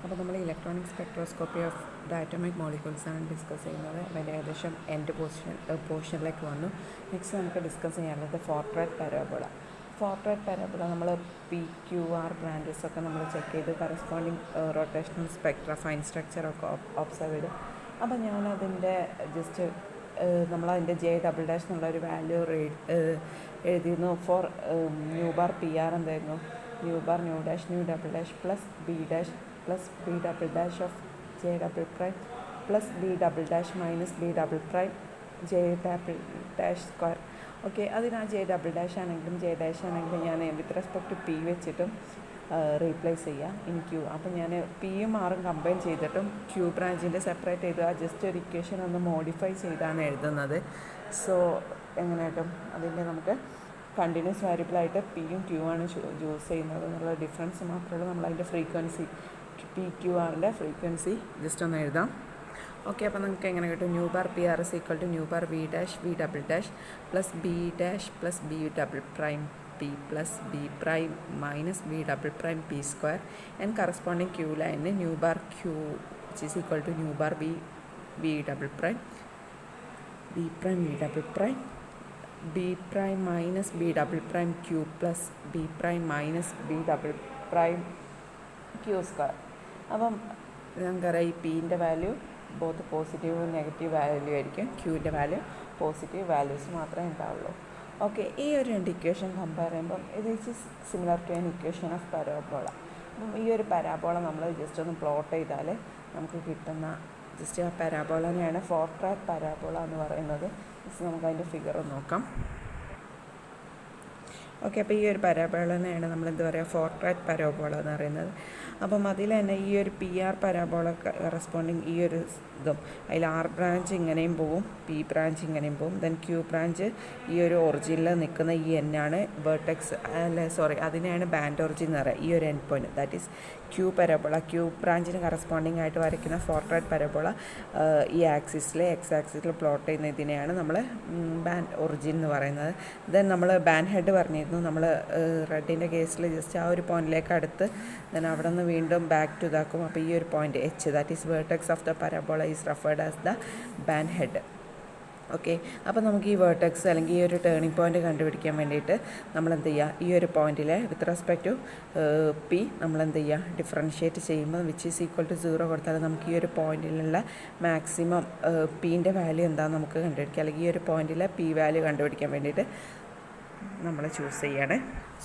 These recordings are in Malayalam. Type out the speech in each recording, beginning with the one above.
അപ്പോൾ നമ്മൾ electronic spectroscopy of the atomic മോളിക്യൂൾസാണ് ഡിസ്കസ് ചെയ്യുന്നത്. അതിൻ്റെ ഏകദേശം എൻഡ് പോർഷനിലേക്ക് വന്നു. നെക്സ്റ്റ് നമുക്ക് ഡിസ്കസ് ചെയ്യാനുള്ളത് ഫോർട്രാറ്റ് പാരാബോള. ഫോർട്രാറ്റ് പാരാബോള നമ്മൾ PQR ബ്രാഞ്ചസ് ഒക്കെ നമ്മൾ ചെക്ക് ചെയ്ത് കറസ്പോണ്ടിങ് റൊട്ടേഷണൽ സ്പെക്ട്ര ഫൈൻ സ്ട്രക്ചറൊക്കെ ഒബ്സർവ് ചെയ്ത് അപ്പോൾ ഞാനതിൻ്റെ ജസ്റ്റ് നമ്മളതിൻ്റെ J" എന്നുള്ളൊരു വാല്യൂ എഴുതിയിരുന്നു. ഫോർ ന്യൂ ബാർ PR എന്തായിരുന്നു? Nu bar nu dash plus B dash plus B double dash of J double prime plus B double dash minus B double prime J double dash square. Okay, അതിന് ആ J ഡബിൾ ഡാഷ് ആണെങ്കിലും J ഡാഷ് ആണെങ്കിലും ഞാൻ വിത്ത് റെസ്പെക്ട് P വെച്ചിട്ടും റീപ്ലേസ് ചെയ്യാം ഇൻ Q. അപ്പോൾ ഞാൻ Pയും Rയും കമ്പൈൻ ചെയ്തിട്ടും Q ബ്രാഞ്ചിൻ്റെ സെപ്പറേറ്റ് ചെയ്ത് ആ ജസ്റ്റ് ഒരു ഇക്വേഷൻ ഒന്ന് മോഡിഫൈ ചെയ്താണ് എഴുതുന്നത്. സോ എങ്ങനെയായിട്ടും അതിൻ്റെ നമുക്ക് കണ്ടിന്യൂസ് വേരിയബിളായിട്ട് Pയും Q ആണ് ചൂസ് ചെയ്യുന്നത് എന്നുള്ള ഡിഫറൻസ് മാത്രമേ നമ്മളതിൻ്റെ ഫ്രീക്വൻസി PQRൻ്റെ ഫ്രീക്വൻസി ജസ്റ്റ് ഒന്ന് എഴുതാം. ഓക്കെ, അപ്പോൾ നമുക്ക് എങ്ങനെ കിട്ടും? Nu bar PR is equal to nu bar V dash V double dash plus B dash plus B double prime P plus B prime minus B double prime P square and corresponding Q ലൈനിന് nu bar Q which is equal to nu bar V double prime B prime V double prime B prime minus B double prime Q plus B prime minus B double prime Q square. അപ്പം നമുക്കറിയാം ഈ Pൻ്റെ value both positive negative value ആയിരിക്കും. Qൻ്റെ വാല്യൂ പോസിറ്റീവ് വാല്യൂസ് മാത്രമേ ഉണ്ടാവുള്ളൂ. ഓക്കെ, ഈ ഒരു രണ്ട് ഇക്വേഷൻ കമ്പയർ ചെയ്യുമ്പം ഇത് is similar to an equation of parabola. അപ്പം ഈ ഒരു പരാബോള നമ്മൾ ജസ്റ്റ് ഒന്ന് പ്ലോട്ട് ചെയ്താൽ നമുക്ക് കിട്ടുന്ന ജസ്റ്റ് ആ പരാബോളനെയാണ് ഫോർട്രാറ്റ് പരാബോള എന്ന് പറയുന്നത്. ജസ്റ്റ് നമുക്ക് അതിൻ്റെ ഫിഗർ നോക്കാം. ഓക്കെ, അപ്പോൾ ഈ ഒരു പരാബോളനെയാണ് നമ്മൾ എന്താ പറയുക ഫോർട്രാറ്റ് പരാബോള എന്ന് പറയുന്നത്. അപ്പം അതിൽ തന്നെ ഈ ഒരു PR പരാബോള കറസ്പോണ്ടിങ് ഈ ഒരു ഇതും അതിൽ R ബ്രാഞ്ച് ഇങ്ങനെയും പോവും, P ബ്രാഞ്ച് ഇങ്ങനെയും പോവും, ദെൻ Q ബ്രാഞ്ച് ഈ ഒരു ഒറിജിനിൽ നിൽക്കുന്ന ഈ N ആണ് വേർട്ടെക്സ് അതിനെയാണ് ബാൻഡ് ഒറിജിൻ എന്ന് പറയുക. ഈ ഒരു end point that is Q parabola. Q ബ്രാഞ്ചിന് കറസ്പോണ്ടിങ് ആയിട്ട് വരയ്ക്കുന്ന ഫോർട്രാറ്റ് പരാബോള ഈ ആക്സിസിൽ X ആക്സിസിൽ പ്ലോട്ട് ചെയ്യുന്ന ഇതിനെയാണ് നമ്മൾ ബാൻഡ് ഒറിജിൻ എന്ന് പറയുന്നത്. ദെൻ നമ്മൾ ബാൻഡ് ഹെഡ് പറഞ്ഞിരുന്നു, നമ്മൾ റെഡിൻ്റെ കേസിൽ ജസ്റ്റ് ആ ഒരു പോയിന്റിലേക്ക് അടുത്ത് ദെൻ അവിടെ നിന്ന് വീണ്ടും ബാക്ക് ടു ഇതാക്കും. അപ്പോൾ ഈ ഒരു point H that is vertex of the parabola is referred as the band head. Okay, അപ്പോൾ നമുക്ക് ഈ വേർട്ടെക്സ് അല്ലെങ്കിൽ ഈ ഒരു ടേണിംഗ് പോയിന്റ് കണ്ടുപിടിക്കാൻ വേണ്ടിയിട്ട് നമ്മൾ എന്ത് ചെയ്യുക? ഈ ഒരു പോയിന്റിലെ വിത്ത് റെസ്പെക്ട് ടു P നമ്മൾ എന്ത് ചെയ്യുക? ഡിഫറൻഷ്യേറ്റ് ചെയ്യുമ്പോൾ വിച്ച് ഈസ് ഈക്വൽ ടു 0 കൊടുത്താൽ നമുക്ക് ഈ ഒരു പോയിന്റിലുള്ള മാക്സിമം Pൻ്റെ വാല്യൂ എന്താണെന്ന് നമുക്ക് കണ്ടുപിടിക്കാം. അല്ലെങ്കിൽ ഈ ഒരു പോയിന്റിലെ P വാല്യൂ കണ്ടുപിടിക്കാൻ വേണ്ടിയിട്ട് നമ്മൾ ചൂസ് ചെയ്യാണ്.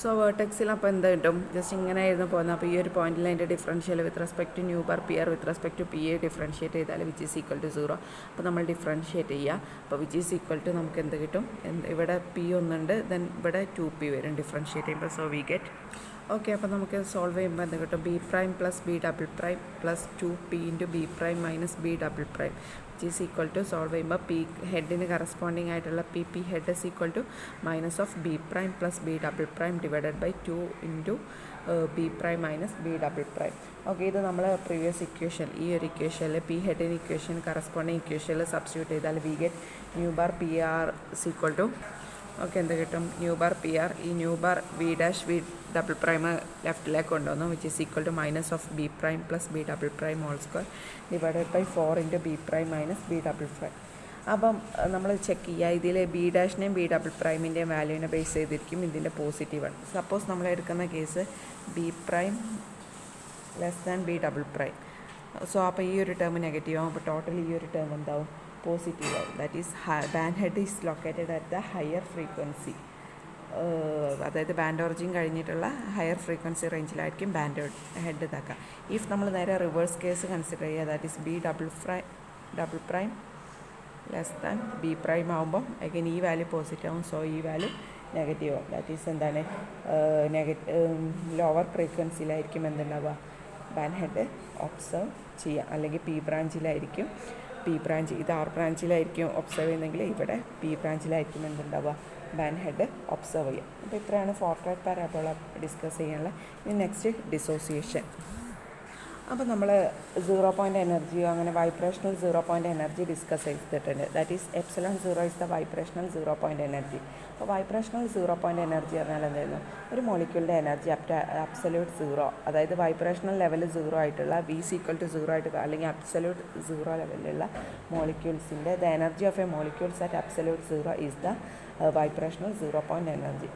സോ വേർട്ടെക്സിൽ അപ്പോൾ എന്ത് കിട്ടും? ജസ്റ്റ് ഇങ്ങനെ ആയിരുന്നു പോകുന്നത്. അപ്പോൾ ഈ ഒരു പോയിന്റിൽ അതിൻ്റെ differential with respect to nu bar PR with respect to PA differentiate ചെയ്താൽ വിച്ച് ഈസ് ഈക്വൽ ടു 0. അപ്പോൾ നമ്മൾ ഡിഫറൻഷ്യേറ്റ് ചെയ്യുക. അപ്പോൾ വിച്ച് ഈസ് ഈക്വൽ ടു നമുക്ക് എന്ത് കിട്ടും? ഇവിടെ P ഒന്നുണ്ട്, ദെൻ ഇവിടെ 2P വരും ഡിഫറൻഷ്യേറ്റ് ചെയ്യുമ്പോൾ. സോ വി ഗെറ്റ് ഓക്കെ, അപ്പോൾ നമുക്ക് സോൾവ് ചെയ്യുമ്പോൾ എന്ത് കിട്ടും? B prime plus B double prime plus 2P into B prime minus B double prime which is equal to solve ചെയ്യുമ്പോൾ P ഹെഡിന് കറസ്പോണ്ടിങ് ആയിട്ടുള്ള P head is equal to minus of B prime plus B double prime divided by 2 into B prime minus B double prime. Okay, ഇത് നമ്മൾ പ്രീവിയസ് ഇക്വേഷൻ ഈ ഒരു ഇക്വേഷനിൽ P ഹെഡിന് ഇക്വേഷൻ കറസ്പോണ്ടിങ് ഇക്വേഷനിൽ സബ്സ്റ്റിറ്റ്യൂട്ട് ചെയ്താൽ we get nu bar PR is equal to okay എന്ത് കിട്ടും? ന്യൂ ബാർ PR ഈ nu bar V dash V double prime ലെഫ്റ്റിലേക്ക് കൊണ്ടുവന്നു which is equal to minus of B prime plus B double prime whole square divided by 4 into B prime minus B double prime. അപ്പം നമ്മൾ ചെക്ക് ചെയ്യുക, ഇതിൽ B ഡാഷിനെയും B ഡബിൾ പ്രൈമിൻ്റെയും വാല്യൂവിനെ ബേസ് ചെയ്തിരിക്കും ഇതിൻ്റെ പോസിറ്റീവാണ്. സപ്പോസ് നമ്മൾ എടുക്കുന്ന case B prime less than B double prime. So അപ്പോൾ ഈ ഒരു ടേം നെഗറ്റീവ് ആകും. അപ്പോൾ ടോട്ടൽ ഈ ഒരു ടേം എന്താവും? പോസിറ്റീവ് ആവും. That is band head is located at the higher frequency. അതായത് ബാൻഡ് ഒറിജിൻ കഴിഞ്ഞിട്ടുള്ള ഹയർ ഫ്രീക്വൻസി റേഞ്ചിലായിരിക്കും ബാൻഡ് ഹെഡ് ഇതാക്കുക. ഇഫ് നമ്മൾ നേരെ റിവേഴ്സ് കേസ് കൺസിഡർ ചെയ്യുക, that is B double prime less than B prime ആകുമ്പം അഗൈൻ ഈ വാല്യൂ പോസിറ്റീവ് ആവും. സോ ഈ വാല്യൂ നെഗറ്റീവ് ആവും. ദാറ്റ് ഈസ് എന്താണ്? ലോവർ ഫ്രീക്വൻസിയിലായിരിക്കും എന്തുണ്ടാവുക? ബാൻഡ് ഹെഡ് ഒബ്സർവ് ചെയ്യുക. അല്ലെങ്കിൽ P ബ്രാഞ്ചിലായിരിക്കും ഇത് R ബ്രാഞ്ചിലായിരിക്കും ഒബ്സർവ് ചെയ്യുന്നതെങ്കിൽ ഇവിടെ P ബ്രാഞ്ചിലായിരിക്കും എന്തുണ്ടാവുക? ബാൻഡ് ഹെഡ് ഒബ്സർവ് ചെയ്യുക. അപ്പോൾ ഇത്രയാണ് ഫോർട്രാറ്റ് പാരാബോള ഡിസ്കസ് ചെയ്യാനുള്ള. ഇനി നെക്സ്റ്റ് ഡിസോസിയേഷൻ. അപ്പോൾ നമ്മൾ 0 പോയിൻ്റ് എനർജിയോ അങ്ങനെ വൈബ്രേഷണൽ 0 പോയിൻ്റ് എനർജി ഡിസ്കസ് ചെയ്തിട്ടുണ്ട്. That is ε0 is the vibrational 0 point energy. അപ്പോൾ വൈബ്രേഷണൽ സീറോ പോയിൻ്റ് എനർജി പറഞ്ഞാൽ എന്തായിരുന്നു, ഒരു മോളിക്യൂളിൻ്റെ എനർജി അബ്സല്യൂട്ട് സീറോ, അതായത് വൈബ്രേഷണൽ ലെവൽ സീറോ ആയിട്ടുള്ള V=0 ആയിട്ട് അല്ലെങ്കിൽ അബ്സല്യൂട്ട് സീറോ ലെവലിലുള്ള മോളിക്യൂൾസിൻ്റെ the energy of a molecules at absolute zero is the vibrational zero point energy.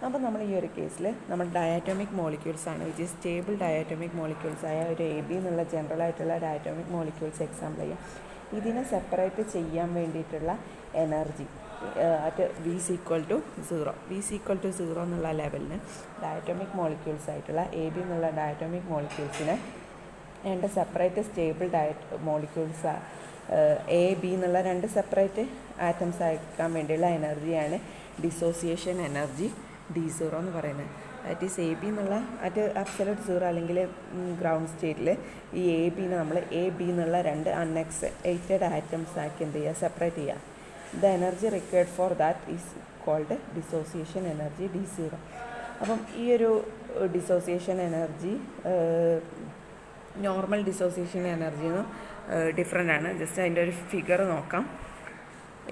അപ്പോൾ നമ്മൾ ഈ ഒരു കേസിൽ നമ്മൾ ഡയാറ്റോമിക് മോളിക്യൂൾസ് ആണ്, which is stable diatomic molecules ആയ ഒരു AB എന്നുള്ള ജനറൽ ആയിട്ടുള്ള ഡയാറ്റോമിക് മോളിക്യൂൾസ് എക്സാമ്പിൾ ചെയ്യാം. ഇതിനെ സെപ്പറേറ്റ് ചെയ്യാൻ വേണ്ടിയിട്ടുള്ള എനർജി അറ്റ് V=0 V=0 എന്നുള്ള ലെവലിന് ഡയറ്റോമിക് മോളിക്യൂൾസ് ആയിട്ടുള്ള AB എന്നുള്ള ഡയറ്റോമിക് മോളിക്യൂൾസിനെ രണ്ട് സെപ്പറേറ്റ് സ്റ്റേബിൾ മോളിക്യൂൾസ് AB എന്നുള്ള രണ്ട് സെപ്പറേറ്റ് ആറ്റംസ് ആക്കാൻ വേണ്ടിയുള്ള എനർജിയാണ് ഡിസോസിയേഷൻ എനർജി D0 എന്ന് പറയുന്നത്. ദാറ്റ് ഈസ് AB എന്നുള്ള അറ്റ് അബ്സല്യൂട്ട് സീറോ അല്ലെങ്കിൽ ഗ്രൗണ്ട് സ്റ്റേറ്റിൽ ഈ ABനെ നമ്മൾ AB എന്നുള്ള രണ്ട് അൺഎക്സൈറ്റഡ് ആറ്റംസ് ആക്കി എന്ത് ചെയ്യുക, സെപ്പറേറ്റ് ചെയ്യുക. The energy required for that is called dissociation energy D0. അപ്പം ഈ ഒരു ഡിസോസിയേഷൻ എനർജി നോർമൽ ഡിസോസിയേഷൻ എനർജിന്ന് ഡിഫറെൻ്റ് ആണ്. ജസ്റ്റ് അതിൻ്റെ ഒരു ഫിഗർ നോക്കാം.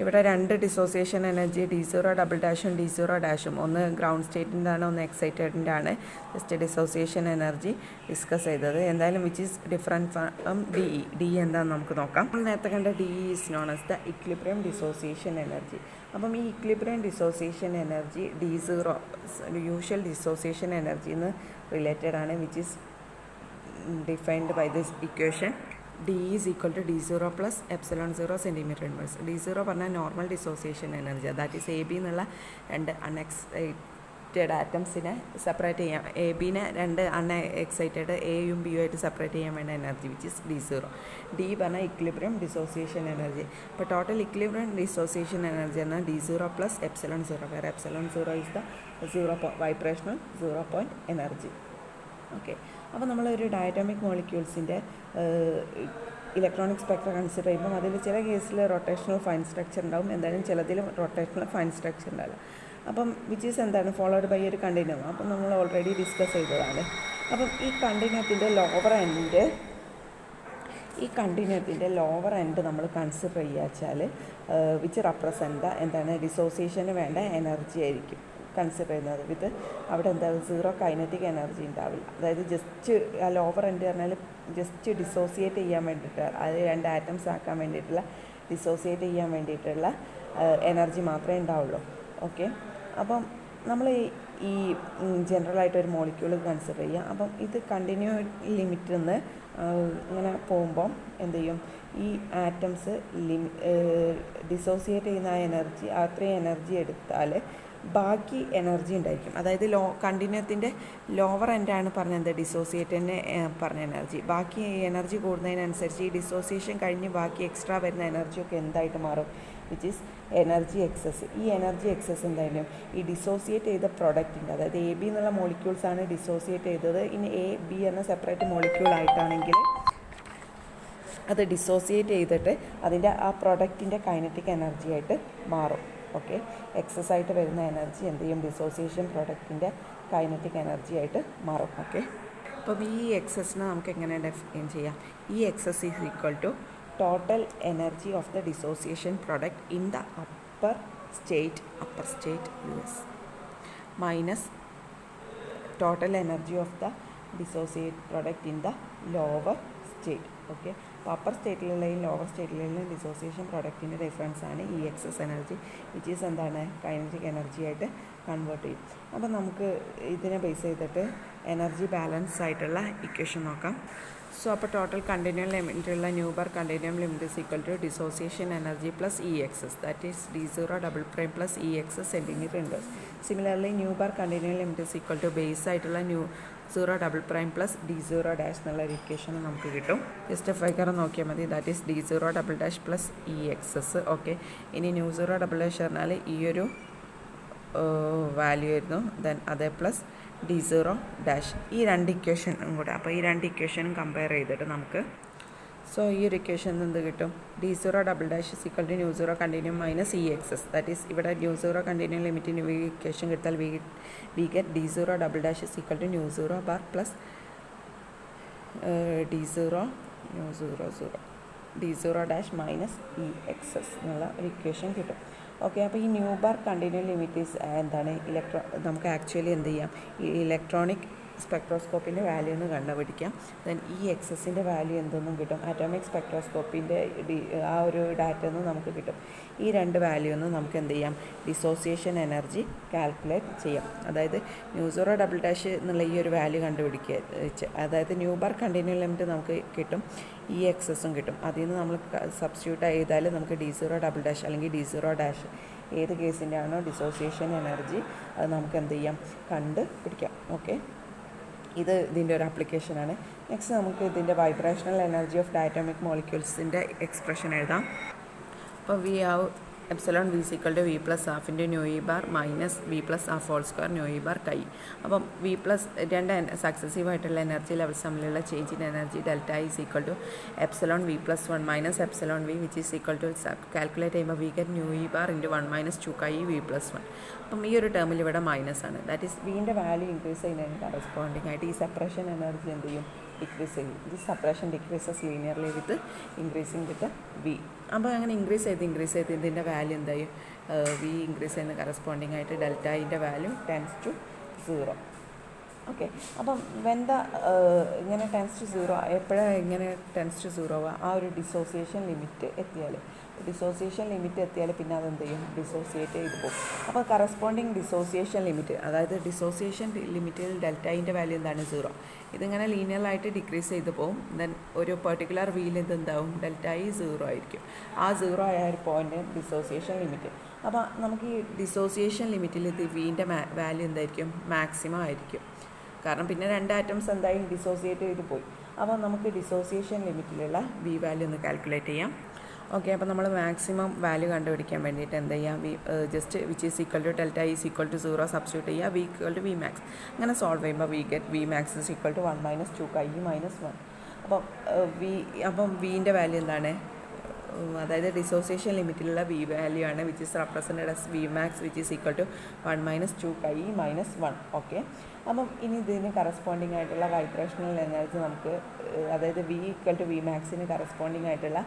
ഇവിടെ രണ്ട് ഡിസോസിയേഷൻ എനർജി D0′ഉം D0′ഉം, ഒന്ന് ഗ്രൗണ്ട് സ്റ്റേറ്റിൻ്റെ ആണ്, ഒന്ന് എക്സൈറ്റഡിൻ്റെ ആണ്. ജസ്റ്റ് ഡിസോസിയേഷൻ എനർജി ഡിസ്കസ് ചെയ്തത്. എന്തായാലും which is different from DE എന്താണെന്ന് നമുക്ക് നോക്കാം. നമ്മൾ നേരത്തെ കണ്ട DE is known as the equilibrium dissociation energy. അപ്പം ഈ equilibrium dissociation energy D0 usual dissociation energy എന്ന് റിലേറ്റഡ് ആണ്, which is defined by this equation. DE = D0 + ε0 cm². D0 പറഞ്ഞാൽ normal dissociation energy, that is AB എന്നുള്ള രണ്ട് അൺഎക്സൈറ്റഡ് ആറ്റംസിനെ സെപ്പറേറ്റ് ചെയ്യാം, ABനെ രണ്ട് അൺഎക്സൈറ്റഡ് Aയും Bയും ആയിട്ട് സെപ്പറേറ്റ് ചെയ്യാൻ വേണ്ട energy, which is D0. D പറഞ്ഞാൽ ഇക്വിലിബ്രിയം ഡിസോസിയേഷൻ എനർജി. അപ്പോൾ ടോട്ടൽ ഇക്വിലിബ്രിയം ഡിസോസിയേഷൻ എനർജി എന്നാൽ D0 + ε0, വേറെ ε0 is the vibrational zero point energy. Okay, അപ്പോൾ നമ്മളൊരു ഡയറ്റോമിക് മോളിക്യൂൾസിൻ്റെ ഇലക്ട്രോണിക് സ്പെക്ട്ര കൺസിഡർ ചെയ്യുമ്പോൾ അതിൽ ചില കേസിൽ റൊട്ടേഷണൽ ഫൈൻ സ്ട്രക്ചർ ഉണ്ടാവും, എന്തായാലും ചിലതിലും റൊട്ടേഷണൽ ഫൈൻ സ്ട്രക്ചർ ഉണ്ടാവില്ല. അപ്പം വിച്ച് ഈസ് എന്താണ് ഫോളോഡ് ബൈ ഒരു കണ്ടിന്യൂം. അപ്പം നമ്മൾ ഓൾറെഡി ഡിസ്കസ് ചെയ്തതാണ്. അപ്പം ഈ കണ്ടിന്യൂത്തിൻ്റെ ലോവർ എൻഡ് നമ്മൾ കൺസിഡർ ചെയ്യുക വെച്ചാൽ വിച്ച് റെപ്രസെൻ്റ് എന്താണ് ഡിസോസിയേഷന് വേണ്ട എനർജി ആയിരിക്കും കൺസിഡർ ചെയ്യുന്നത്. വിത്ത് അവിടെ എന്താ സീറോ കൈനറ്റിക് എനർജി ഉണ്ടാവില്ല. അതായത് ജസ്റ്റ് ആ ലോവർ എൻഡ് പറഞ്ഞാൽ ജസ്റ്റ് ഡിസോസിയേറ്റ് ചെയ്യാൻ വേണ്ടിയിട്ട്, അത് രണ്ട് ആറ്റംസ് ആക്കാൻ വേണ്ടിയിട്ടുള്ള ഡിസോസിയേറ്റ് ചെയ്യാൻ വേണ്ടിയിട്ടുള്ള എനർജി മാത്രമേ ഉണ്ടാവുള്ളൂ. ഓക്കെ, അപ്പം നമ്മൾ ഈ ജനറലായിട്ടൊരു മോളിക്യൂൾ കൺസിഡർ ചെയ്യുക. അപ്പം ഇത് കണ്ടിന്യൂ ലിമിറ്റിൽ നിന്ന് ഇങ്ങനെ പോകുമ്പം എന്ത് ചെയ്യും, ഈ ആറ്റംസ് ഡിസോസിയേറ്റ് ചെയ്യുന്ന ആ എനർജി, അത്രയും എനർജി എടുത്താൽ ബാക്കി എനർജി ഉണ്ടായിരിക്കും. അതായത് കണ്ടിന്യൂത്തിൻ്റെ ലോവർ എൻഡാണ് പറഞ്ഞത് ഡിസോസിയേറ്റിന് പറഞ്ഞ എനർജി. ബാക്കി എനർജി കൂടുന്നതിനനുസരിച്ച് ഈ ഡിസോസിയേഷൻ കഴിഞ്ഞ് ബാക്കി എക്സ്ട്രാ വരുന്ന എനർജിയൊക്കെ എന്തായിട്ട് മാറും, വിച്ച് ഈസ് എനർജി എക്സസ്. ഈ എനർജി എക്സസ് എന്തായാലും ഈ ഡിസോസിയേറ്റ് ചെയ്ത പ്രൊഡക്റ്റിൻ്റെ, അതായത് AB എന്നുള്ള മോളിക്യൂൾസാണ് ഡിസോസിയേറ്റ് ചെയ്തത്. ഇനി AB എന്ന സെപ്പറേറ്റ് മോളിക്യൂൾ ആയിട്ടാണെങ്കിൽ അത് ഡിസോസിയേറ്റ് ചെയ്തിട്ട് അതിൻ്റെ ആ പ്രൊഡക്റ്റിൻ്റെ കൈനറ്റിക് എനർജി ആയിട്ട് മാറും. ഓക്കെ, എക്സസ് ആയിട്ട് വരുന്ന എനർജി എന്ത് ചെയ്യും, ഡിസോസിയേഷൻ പ്രൊഡക്റ്റിൻ്റെ കൈനറ്റിക് എനർജി ആയിട്ട് മാറും. ഓക്കെ, അപ്പം ഈ എക്സസിനെ നമുക്ക് എങ്ങനെ ഡിഫൈൻ ചെയ്യാം? ഈ excess is equal to total energy of the dissociation product in the upper state US minus total energy of the dissociate product in the lower state. Okay, അപ്പോൾ അപ്പർ സ്റ്റേറ്റിലുള്ളതും ലോവർ സ്റ്റേറ്റിലുള്ള ഡിസോസിയേഷൻ പ്രൊഡക്റ്റിൻ്റെ ഡിഫറൻസ് ആണ് ഈ എക്സസ് എനർജി, വിച്ച് ഈസ് എന്താണ് കൈനറ്റിക് എനർജി ആയിട്ട് കൺവേർട്ട് ചെയ്യും. അപ്പോൾ നമുക്ക് ഇതിനെ ബേസ് ചെയ്തിട്ട് എനർജി ബാലൻസ് ആയിട്ടുള്ള ഇക്വേഷൻ നോക്കാം. സോ അപ്പോൾ ടോട്ടൽ കണ്ടിന്യൂം ലിമിറ്റുള്ള nu bar continuum limit is equal to dissociation energy plus EXS, that is D0′′ plus EXS cm². Similarly nu bar continuum limit is equal to base ആയിട്ടുള്ള D0′′ പ്ലസ് D0′ എന്നുള്ള ഒരു ഇക്വേഷൻ നമുക്ക് കിട്ടും. ജസ്റ്റ് ഫിഗർ നോക്കിയാൽ മതി. That is D0′′ plus EXS. Okay, ഇനി D0′′ പറഞ്ഞാൽ ഈ ഒരു വാല്യൂ ആയിരുന്നു, ദെൻ അതേ പ്ലസ് D0′ ഈ രണ്ട് ഇക്വേഷനും കൂടെ. അപ്പോൾ ഈ രണ്ട് ഇക്വേഷനും കമ്പയർ ചെയ്തിട്ട് നമുക്ക് സോ ഈ ഒരു ഇക്വേഷൻ എന്ത് കിട്ടും, D0′′ = continuum minus EXS. That is ഇവിടെ D0 കണ്ടിന്യൂം ലിമിറ്റിന് ഈ ഇക്വേഷൻ കിട്ടാൽ we get D0′′ =0 plus D0′ minus EXS എന്നുള്ള ഒരു ഇക്വേഷൻ കിട്ടും. ഓക്കെ, അപ്പോൾ ഈ ന്യൂ ബാർ കണ്ടിന്യൂ ലിമിറ്റ് എന്താണ് നമുക്ക് ആക്ച്വലി എന്ത് ചെയ്യാം, ഈ ഇലക്ട്രോണിക് സ്പെക്ട്രോസ്കോപ്പിൻ്റെ വാല്യൂ ഒന്ന് കണ്ടുപിടിക്കാം. ദെൻ ഈ എക്സസിൻ്റെ വാല്യൂ എന്തെന്നും കിട്ടും, അറ്റോമിക് സ്പെക്ട്രോസ്കോപ്പിൻ്റെ ആ ഒരു ഡാറ്റ ഒന്നും നമുക്ക് കിട്ടും. ഈ രണ്ട് വാല്യൂ ഒന്ന് നമുക്ക് എന്ത് ചെയ്യാം, ഡിസോസിയേഷൻ എനർജി കാൽക്കുലേറ്റ് ചെയ്യാം. അതായത് μ0 എന്നുള്ള ഈ ഒരു വാല്യൂ കണ്ടുപിടിക്കുക, അതായത് ന്യൂ ബാർ കണ്ടിന്യൂ ലിമിറ്റ് നമുക്ക് കിട്ടും, ഈ എക്സസും കിട്ടും. അതിൽ നിന്ന് നമ്മൾ സബ്സ്റ്റിറ്റ്യൂട്ട് ചെയ്താൽ നമുക്ക് D0 അല്ലെങ്കിൽ D0 ഏത് കേസിൻ്റെ ആണോ ഡിസോസിയേഷൻ എനർജി അത് നമുക്ക് എന്ത് ചെയ്യാം, കണ്ടുപിടിക്കാം. ഓക്കെ, ഇത് ഇതിൻ്റെ ഒരു ആപ്ലിക്കേഷനാണ്. നെക്സ്റ്റ് നമുക്ക് ഇതിൻ്റെ വൈബ്രേഷണൽ എനർജി ഓഫ് ഡയറ്റോമിക് മോളിക്യൂൾസിൻ്റെ എക്സ്പ്രഷൻ എഴുതാം. അപ്പോൾ we have epsilon v = v + ½ * nu e bar minus v + ½ whole square nu e bar chi. അപ്പം രണ്ട് സക്സസീവ് ആയിട്ടുള്ള എനർജി ലെവൽസ് തമ്മിലുള്ള change in energy delta I = epsilon v + 1 minus epsilon v which is equal to calculate ചെയ്യുമ്പോൾ we get nu e bar × 1 - 2 കൈ v + 1. അപ്പം ഈ ഒരു ടേമിൽ ഇവിടെ മൈനസ് ആണ്. ദാറ്റ് ഈസ് വിൻ്റെ വാല്യൂ ഇൻക്രീസ് ചെയ്യുന്നതിന് കറസ്പോണ്ടിങ് ആയിട്ട് ഈ സെപ്പറേഷൻ എനർജി എന്ത് ചെയ്യും, ഡിക്രീസ് ചെയ്യും. This separation decreases linearly with increasing with v. അപ്പോൾ അങ്ങനെ ഇൻക്രീസ് ചെയ്ത് ഇതിൻ്റെ വാല്യൂ എന്തായും, വി ഇൻക്രീസ് ചെയ്യുന്ന കറസ്പോണ്ടിങ് ആയിട്ട് ഡെൽറ്റ ഐൻ്റെ വാല്യൂ ടെൻസ് ടു 0. ഓക്കെ, അപ്പം ഇങ്ങനെ ടെൻസ് ടു 0 എപ്പോഴാണ് ഇങ്ങനെ ടെൻസ് ടു 0 ആവുക, ആ ഒരു ഡിസോസിയേഷൻ ലിമിറ്റ് എത്തിയാൽ. ഡിസോസിയേഷൻ ലിമിറ്റ് എത്തിയാൽ പിന്നെ അതെന്ത് ചെയ്യും, ഡിസോസിയേറ്റ് ചെയ്ത് പോകും. അപ്പോൾ കറസ്പോണ്ടിങ് ഡിസോസിയേഷൻ ലിമിറ്റ്, അതായത് ഡിസോസിയേഷൻ ലിമിറ്റിൽ ഡെൽറ്റ ഐൻ്റെ വാല്യൂ എന്താണ്, 0. ഇതിങ്ങനെ ലീനിയറായിട്ട് ഡിക്രീസ് ചെയ്ത് പോകും. ദെൻ ഒരു പെർട്ടിക്കുലർ വീൽ ഇതെന്താവും, ഡെൽറ്റ ഐ 0 ആയിരിക്കും. ആ 0 ആയ ഒരു പോയിൻ്റ് ഡിസോസിയേഷൻ ലിമിറ്റ്. അപ്പോൾ നമുക്ക് ഈ ഡിസോസിയേഷൻ ലിമിറ്റിൽ ഇത് വീൻ്റെ വാല്യൂ എന്തായിരിക്കും, മാക്സിമം ആയിരിക്കും. കാരണം പിന്നെ രണ്ട് ആറ്റംസ് എന്തായാലും ഡിസോസിയേറ്റ് ചെയ്ത് പോയി. അപ്പോൾ നമുക്ക് ഡിസോസിയേഷൻ ലിമിറ്റിലുള്ള വി വാല്യൂ ഒന്ന് കാൽക്കുലേറ്റ് ചെയ്യാം. ഓക്കെ, അപ്പോൾ നമ്മൾ മാക്സിമം വാല്യൂ കണ്ടുപിടിക്കാൻ വേണ്ടിയിട്ട് എന്ത് ചെയ്യാം, just which is equal to delta I = 0 substitute ചെയ്യുക, v = v max. അങ്ങനെ സോൾവ് ചെയ്യുമ്പോൾ വി ഗെറ്റ് v max = 1 - 2 കൈ -1. അപ്പം വീൻ്റെ വാല്യൂ എന്താണ്, അതായത് ഡിസോസിയേഷൻ ലിമിറ്റിലുള്ള വി വാല്യൂ ആണ് which is represented as v max which is equal to 1 - 2 കൈ -1. ഓക്കെ, അപ്പം ഇനി ഇതിന് കറസ്പോണ്ടിങ് ആയിട്ടുള്ള വൈബ്രേഷണൽ എനർജി നമുക്ക്, അതായത് v = v max കറസ്പോണ്ടിങ് ആയിട്ടുള്ള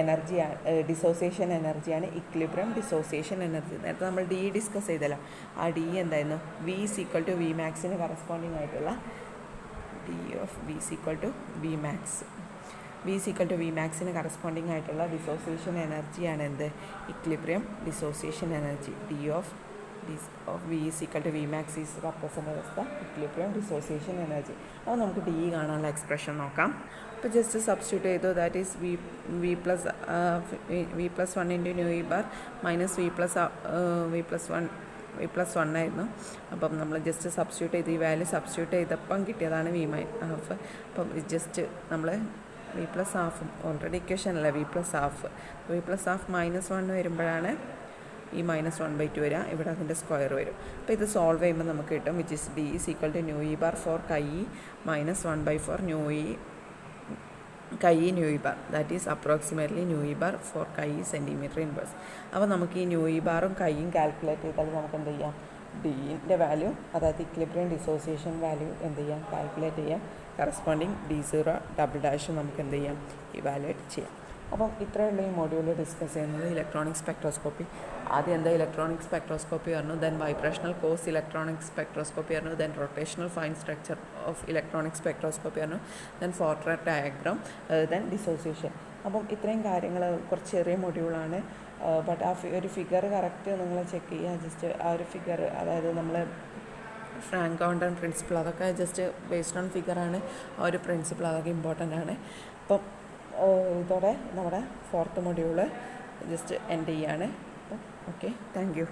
എനർജിയാണ്, ഡിസോസിയേഷൻ എനർജിയാണ് ഇക്വിലിബ്രിയം ഡിസോസിയേഷൻ എനർജി. നേരത്തെ നമ്മൾ ഡി ഡിസ്കസ് ചെയ്തല്ലോ, ആ ഡി എന്തായിരുന്നു, v = v max കറസ്പോണ്ടിങ് ആയിട്ടുള്ള d of v = v max. v = v max corresponding ആയിട്ടുള്ള ഡിസോസിയേഷൻ എനർജിയാണ് എന്ത്, equilibrium dissociation energy. d of v = v max is represented as the equilibrium dissociation energy. അപ്പോൾ നമുക്ക് ഡി കാണാനുള്ള എക്സ്പ്രഷൻ നോക്കാം. അപ്പോൾ ജസ്റ്റ് സബ്സ്റ്റിറ്റ്യൂട്ട് ചെയ്തു, that is v + 1 * nu e bar minus v + 1 ആയിരുന്നു. അപ്പം നമ്മൾ ജസ്റ്റ് സബ്സ്റ്റിറ്റ്യൂട്ട് ചെയ്ത് ഈ വാല്യൂ സബ്സ്റ്റിറ്റ്യൂട്ട് ചെയ്തപ്പം കിട്ടിയതാണ് v - ½. അപ്പം ജസ്റ്റ് നമ്മൾ v + ½ ഓൾറെഡി ഇക്വേഷൻ അല്ല, v + ½ -1 വരുമ്പോഴാണ് ഈ -1/2 വരിക, ഇവിടെ അതിൻ്റെ സ്ക്വയർ വരും. അപ്പോൾ ഇത് സോൾവ് ചെയ്യുമ്പോൾ നമുക്ക് കിട്ടും which is d = nu e bar four chi -1/4 nu e bar, that is approximately nu e bar four chi cm². അപ്പോൾ നമുക്ക് ഈ ന്യൂ ഇ ബാറും കൈയും കാൽക്കുലേറ്റ് ചെയ്താൽ നമുക്ക് എന്ത് ചെയ്യാം, ഡിൻ്റെ വാല്യൂ, അതായത് ഇക്വിലിബ്രിയം ഡിസോസിയേഷൻ വാല്യൂ എന്ത് ചെയ്യാം, കാൽക്കുലേറ്റ് ചെയ്യാം. കറസ്പോണ്ടിങ് D0 നമുക്ക് എന്ത് ചെയ്യാം, ഇവാലുവേറ്റ് ചെയ്യാം. അപ്പം ഇത്രയുള്ള ഈ മൊഡ്യൂളിൽ ഡിസ്കസ് ചെയ്യുന്നത് ഇലക്ട്രോണിക് സ്പെക്ട്രോസ്കോപ്പി. ആദ്യം എന്താ ഇലക്ട്രോണിക് സ്പെക്ട്രോസ്കോപ്പി പറഞ്ഞു, then vibrational coarse electronic spectroscopy പറഞ്ഞു, then rotational fine structure of electronic spectroscopy പറഞ്ഞു, then Fortrat diagram, then dissociation. അപ്പം ഇത്രയും കാര്യങ്ങൾ കുറച്ച് ചെറിയ മൊഡ്യൂളാണ്. ബട്ട് ആ ഒരു ഫിഗർ കറക്റ്റ് നിങ്ങൾ ചെക്ക് ചെയ്യുക. ജസ്റ്റ് ആ ഒരു ഫിഗർ, അതായത് നമ്മൾ ഫ്രാങ്ക് കൗണ്ടർ പ്രിൻസിപ്പിൾ, അതൊക്കെ ജസ്റ്റ് ബേസ്ഡ് ഓൺ ഫിഗറാണ്. ആ ഒരു പ്രിൻസിപ്പിൾ അതൊക്കെ ഇമ്പോർട്ടൻ്റ് ആണ്. അപ്പം ഇതോടെ നമ്മുടെ 4th മൊഡ്യൂള് ജസ്റ്റ് എൻഡ് ചെയ്യാണ്. അപ്പം ഓക്കെ, താങ്ക് യു.